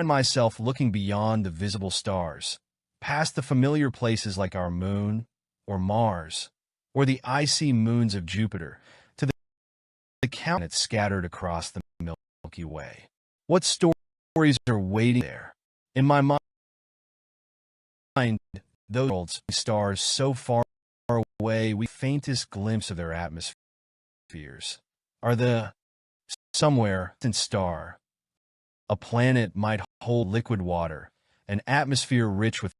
myself looking beyond the visible stars, past the familiar places like our moon or Mars, or the icy moons of Jupiter, to the planets scattered across the Milky Way. What stories are waiting there? In my mind, those worlds, stars so far away, we faintest glimpse of their atmospheres. Are the somewhere distant star, a planet might hold liquid water, an atmosphere rich with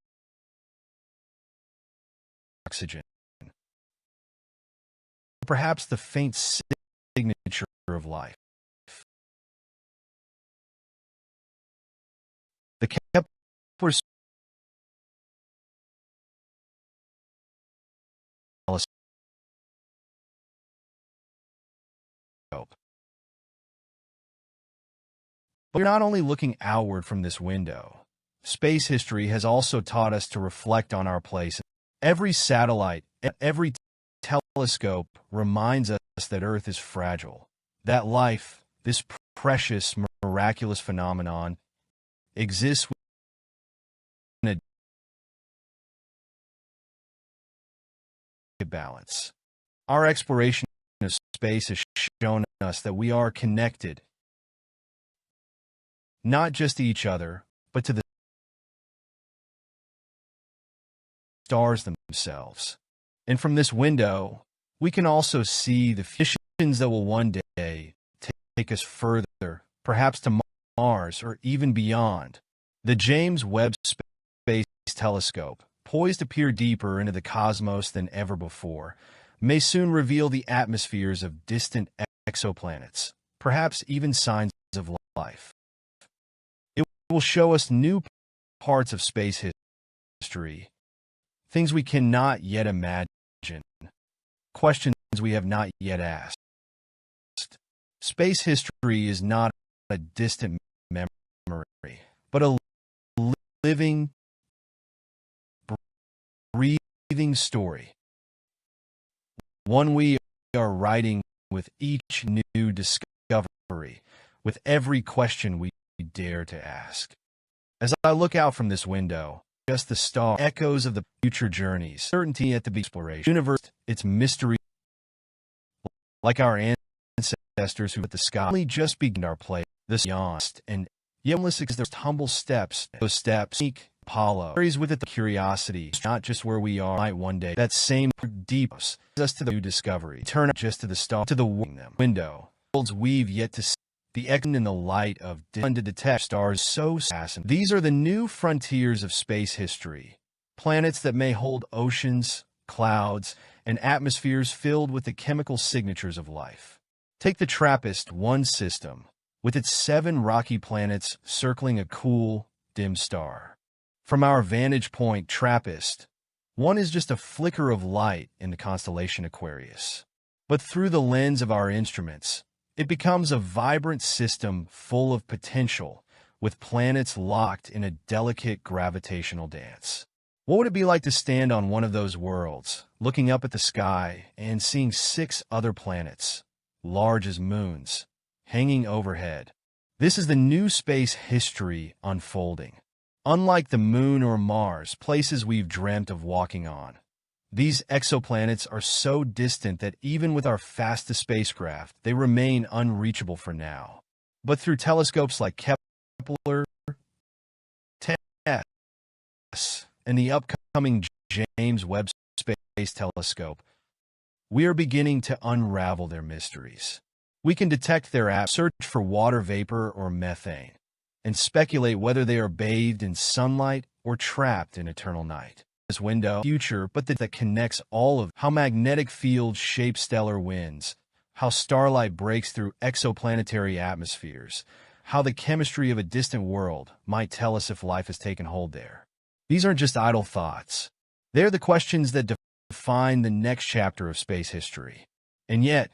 oxygen. Perhaps the faint signature of life. The Kepler telescope. But we're not only looking outward from this window. Space history has also taught us to reflect on our place. Every satellite, every telescope reminds us that Earth is fragile, that life, this precious, miraculous phenomenon, exists in a balance. Our exploration of space has shown us that we are connected, not just to each other, but to the stars themselves. And from this window, we can also see the missions that will one day take us further, perhaps to Mars or even beyond. The James Webb Space Telescope, poised to peer deeper into the cosmos than ever before, may soon reveal the atmospheres of distant exoplanets, perhaps even signs of life. It will show us new parts of space history, things we cannot yet imagine, questions we have not yet asked. Space history is not a distant memory, but a living, breathing story. One we are writing with each new discovery, with every question we dare to ask. As I look out from this window, just the star echoes of the future journeys, certainty at the exploration, universe, its mystery, like our ancestors who at the sky only just began our play, this beyond, and yet endless is there's humble steps, those steps, seek Apollo, carries with it the curiosity, not just where we are, might one day, that same deep us to the new discovery, turn just to the star, to the window, worlds we've yet to see. The echo in the light of to detect stars so fascinating. These are the new frontiers of space history, planets that may hold oceans, clouds, and atmospheres filled with the chemical signatures of life. Take the TRAPPIST-1 system, with its 7 rocky planets circling a cool, dim star. From our vantage point, TRAPPIST-1 is just a flicker of light in the constellation Aquarius. But through the lens of our instruments, it becomes a vibrant system full of potential, with planets locked in a delicate gravitational dance. What would it be like to stand on one of those worlds, looking up at the sky and seeing 6 other planets, large as moons, hanging overhead? This is the new space history unfolding. Unlike the moon or Mars, places we've dreamt of walking on, these exoplanets are so distant that even with our fastest spacecraft, they remain unreachable for now. But through telescopes like Kepler, TESS, and the upcoming James Webb Space Telescope, we are beginning to unravel their mysteries. We can detect their search for water vapor or methane, and speculate whether they are bathed in sunlight or trapped in eternal night. This window, future, but that connects all of how magnetic fields shape stellar winds, how starlight breaks through exoplanetary atmospheres, how the chemistry of a distant world might tell us if life has taken hold there. These aren't just idle thoughts. They're the questions that define the next chapter of space history. And yet,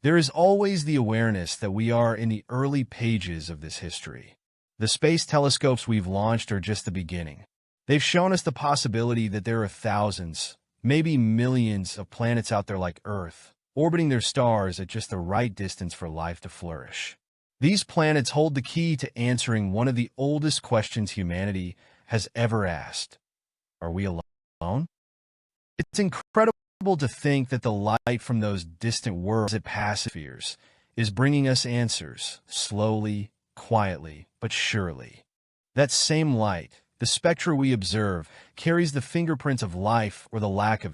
there is always the awareness that we are in the early pages of this history. The space telescopes we've launched are just the beginning. They've shown us the possibility that there are thousands, maybe millions of planets out there like Earth, orbiting their stars at just the right distance for life to flourish. These planets hold the key to answering one of the oldest questions humanity has ever asked. Are we alone? It's incredible to think that the light from those distant worlds at Passpheres is bringing us answers, slowly, quietly, but surely. That same light, the spectra we observe, carries the fingerprints of life or the lack of it.